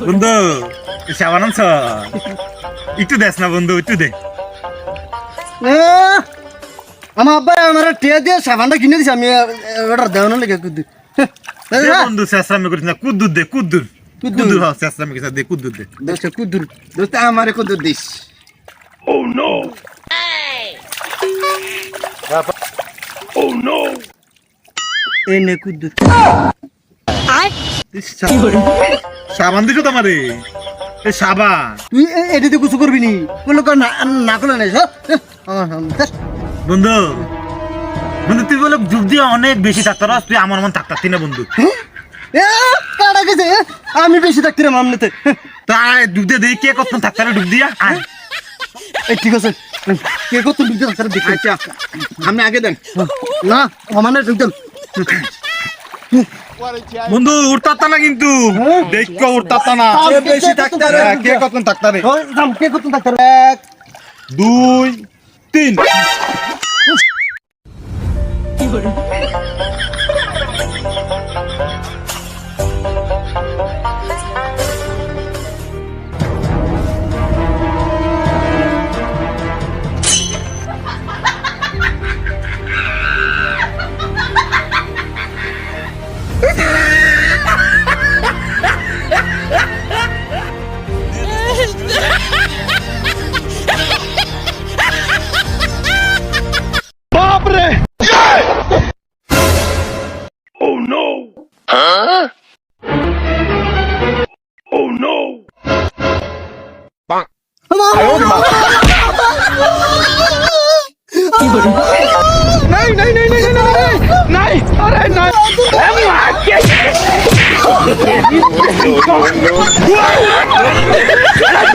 বন্ধু সাবান আনছ একটু দেস না বন্ধু একটু দে। আমার আব্বা আমার টিয়া দিয়ে সাবানটা কিনে দিছে আমি ওটা দেওয়ানো লেগে কুদ্দু বন্ধু চেষ্টামি করিস না কুদ্দুর দে কুদ্দুর কুদ্দুর হ চেষ্টামি করিস দে কুদ্দুর দে। দোস্ত কুদ্দুর দোস্ত আমারে কুদ্দুর this. Oh no! Oh no! এই নে কুদ্দুর সাবান দিছো তোমারে এ সাবান তুই এটাতে কিছু করবি নি কোনো না করলে নাই বন্ধু বন্ধু তুই বলে যুগ দিয়ে অনেক বেশি থাকতে পারস তুই আমার মন থাকতাছি না বন্ধু। কাটা গেছে আমি বেশি থাকতে রে মামনিতে তাই ডুব দিয়ে দেখি কে কত থাকতে পারে ডুব দিয়া আয়। এই ঠিক আছে কে কত ঢুকতে থাকতে দেখি আমি আগে দেন না আমানে ঢুকতাম বন্ধু উঠতা না কিন্তু দেখো উঠতা না বেশি থাকতে রে কে কত থাকতে রে কে কত থাকতে 1 2 3 Oh no! Huh? Oh no! Bang! নাই নাই নাই নাই নাই নাই আরে নাই No, no, no!